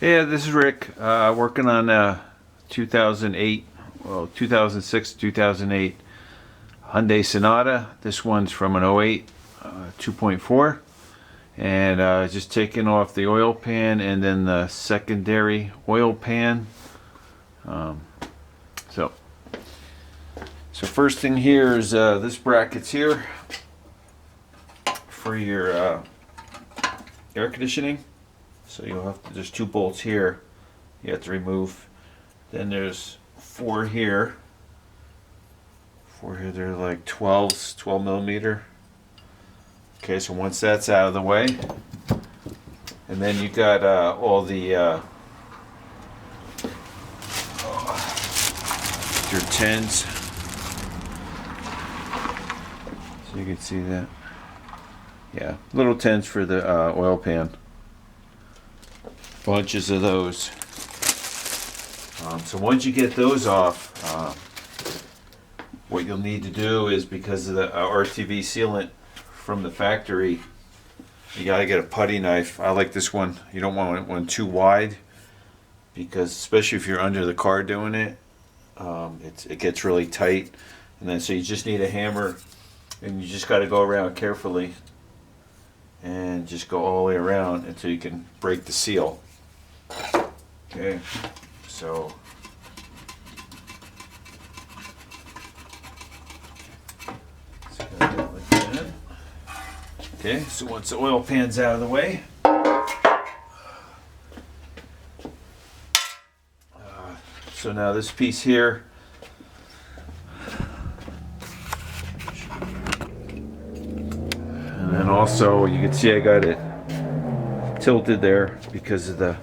Yeah, this is Rick, working on 2008, 2006, 2008 Hyundai Sonata. This one's from an '08 2.4, and just taking off the oil pan and then the secondary oil pan. Um, so, so first thing here is this bracket's here for your air conditioning. So you'll have to, there's two bolts here you have to remove. Then there's four here. They're like 12 millimeter. Okay, so once that's out of the way, and then you got all the your 10s. So you can see that. Yeah, little 10s for the oil pan. Bunches of those. So once you get those off, what you'll need to do is, because of the RTV sealant from the factory, you gotta get a putty knife. I like this one. You don't want one too wide, because especially if you're under the car doing it, it gets really tight. And then so you just need a hammer, and you just got to go around carefully and just go all the way around until you can break the seal. Okay, so like that. Okay, so once the oil pan's out of the way, so now this piece here, and then also you can see I got it tilted there because of the,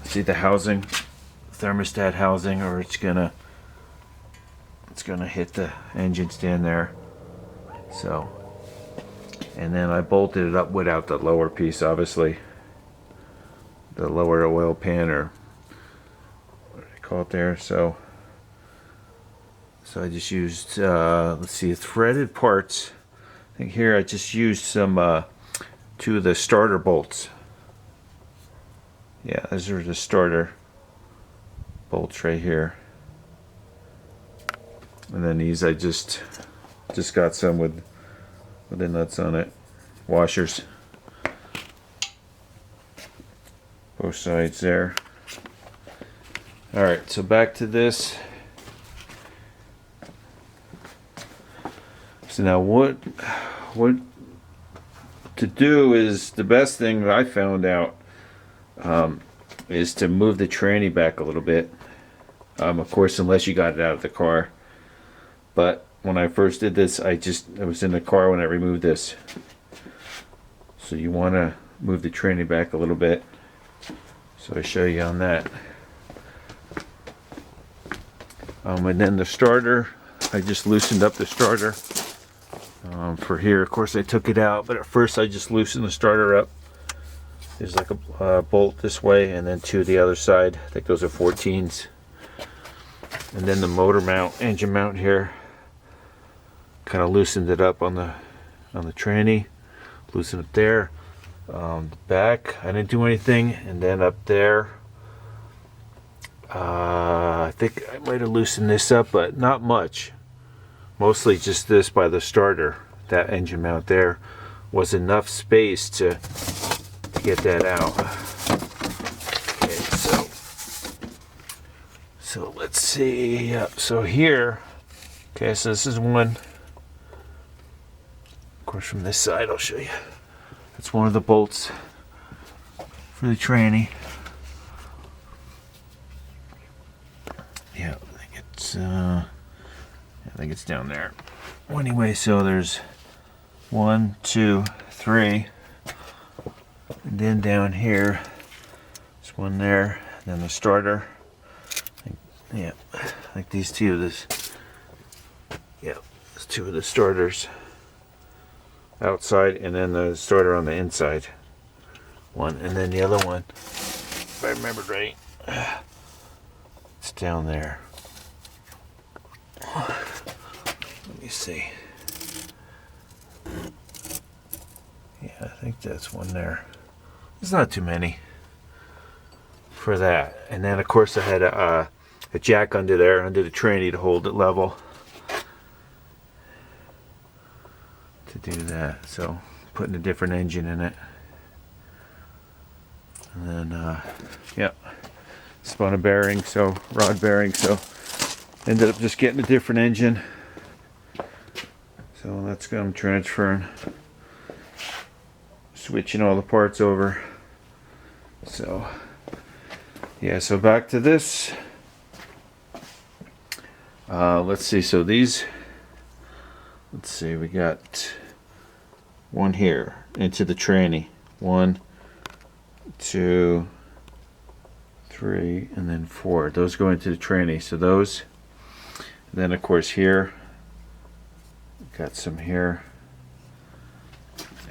see the housing, thermostat housing, or it's gonna hit the engine stand there. So, and then I bolted it up without the lower piece, obviously, the lower oil pan, or what do they call it there. So I just used let's see, threaded parts. I think here I just used some two of the starter bolts. Yeah, those are the starter bolts right here. And then these I just got some with the nuts on it, washers, both sides there. All right, so back to this. So now what to do is, the best thing that I found out is to move the tranny back a little bit. Of course, unless you got it out of the car. But when I first did this, I was in the car when I removed this. So you want to move the tranny back a little bit. So I show you on that. And then the starter, I just loosened up the starter for here. Of course, I took it out, but at first I just loosened the starter up. There's like a bolt this way, and then two the other side. I think those are 14s. And then the motor mount, engine mount here, kind of loosened it up on the tranny. Loosen it there. The back, I didn't do anything. And then up there, I think I might have loosened this up, but not much. Mostly just this by the starter. That engine mount there was enough space to get that out. Okay, so let's see. Yep. So here, okay, so this is one. Of course, from this side, I'll show you. That's one of the bolts for the tranny. Yeah, I think it's down there. Well, anyway, so there's 1, 2, 3, and then down here, there's one there. And then the starter. Yeah, like these two of this. Yeah, there's two of the starters outside, and then the starter on the inside. One, and then the other one, if I remember right, it's down there. Let me see. Yeah, I think that's one there. There's not too many. for that. And then of course I had a jack under there, under the tranny to hold it level. To do that, so putting a different engine in it. And then, yeah, spun a bearing, so rod bearing, so ended up just getting a different engine. So that's good. I'm transferring, switching all the parts over. So yeah, so back to this. Let's see, so these, let's see, we got one here into the tranny. 1, 2, 3, and then 4. Those go into the tranny. So those, and then of course here, got some here,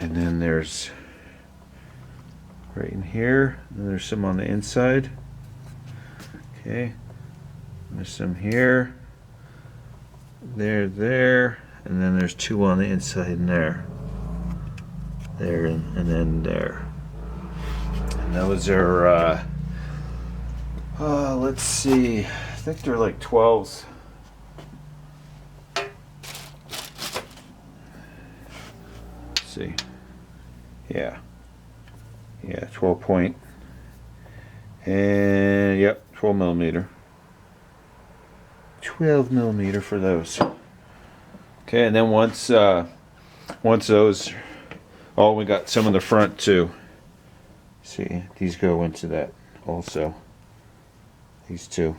and then there's right in here, and there's some on the inside. Okay, there's some here, there, and then there's 2 on the inside and there, and then there. And those are, let's see, I think they're like 12s. Let's see, yeah, 12 point, and yep, 12 millimeter. 12 millimeter for those. Okay, and then once those, oh, we got some in the front too. See, these go into that also. These 2.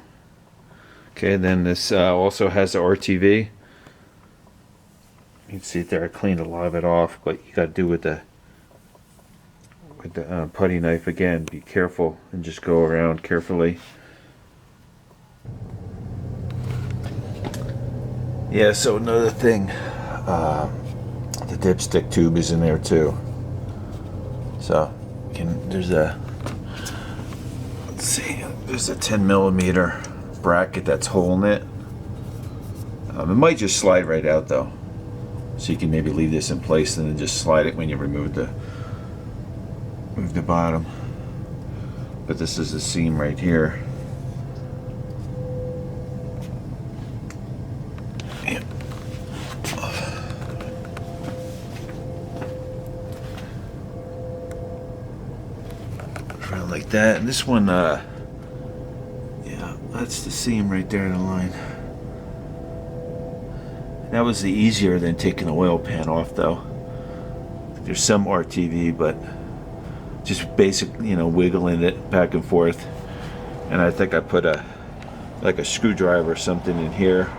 Okay, and then this also has the RTV. You can see it there. I cleaned a lot of it off, but you got to do with the putty knife again. Be careful and just go around carefully. Yeah, so another thing, the dipstick tube is in there too. So there's a, let's see, there's a 10 millimeter bracket that's holding it. It might just slide right out though. So you can maybe leave this in place and then just slide it when you move the bottom. But this is the seam right here. Like that, and this one, yeah, that's the seam right there in the line. That was the easier than taking the oil pan off, though. There's some RTV, but just basic, wiggling it back and forth. And I think I put like a screwdriver or something in here,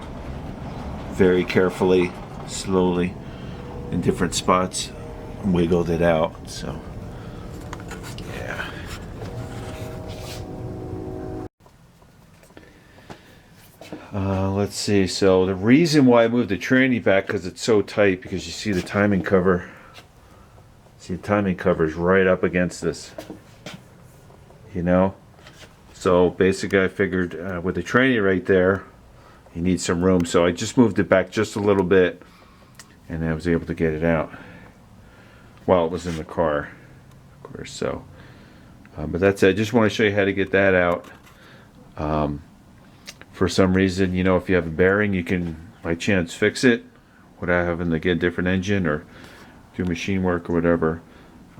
very carefully, slowly, in different spots, and wiggled it out. So. Let's see, so the reason why I moved the tranny back, because it's so tight, because you see the timing cover. See, the timing cover is right up against this. So basically I figured with the tranny right there, you need some room. So I just moved it back just a little bit, and I was able to get it out while it was in the car, of course. So, but that's it. I just want to show you how to get that out. For some reason, if you have a bearing, you can by chance fix it without having to get a different engine or do machine work or whatever.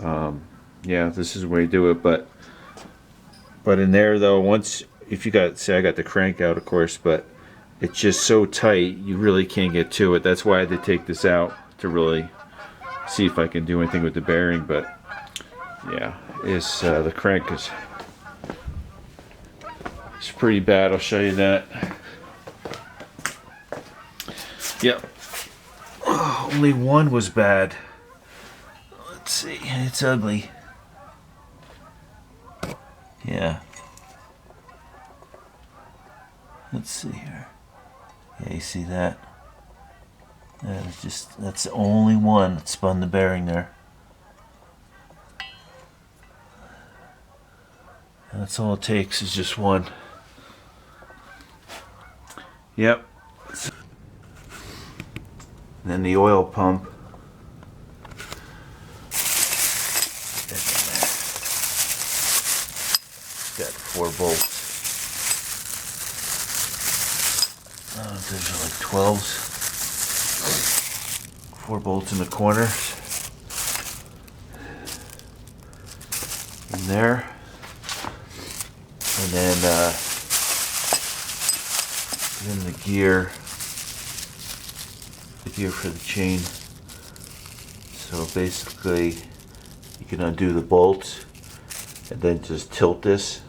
Yeah, this is the way to do it. But in there though, if you got, say I got the crank out, of course, but it's just so tight you really can't get to it. That's why I had to take this out to really see if I can do anything with the bearing. But yeah, the crank is. It's pretty bad, I'll show you that. Yep. Oh, only one was bad. Let's see, it's ugly. Yeah. Let's see here. Yeah, you see that? That's the only one that spun the bearing there. And that's all it takes is just one. Yep. And then the oil pump. got 4 bolts. Those are like 12s. 4 bolts in the corners. In there. And then the gear for the chain. So basically you can undo the bolts and then just tilt this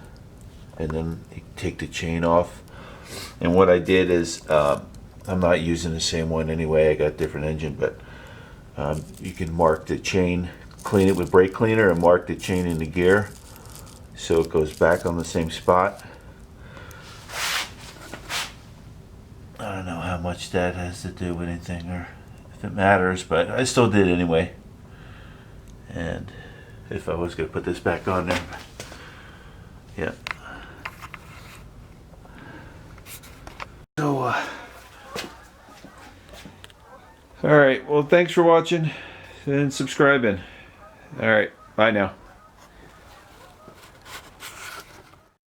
and then you take the chain off. And what I did is I'm not using the same one anyway, I got a different engine, but you can mark the chain, clean it with brake cleaner and mark the chain in the gear so it goes back on the same spot. I don't know how much that has to do with anything or if it matters, but I still did anyway. And if I was going to put this back on there, yeah. So, alright, well, thanks for watching and subscribing. Alright, bye now.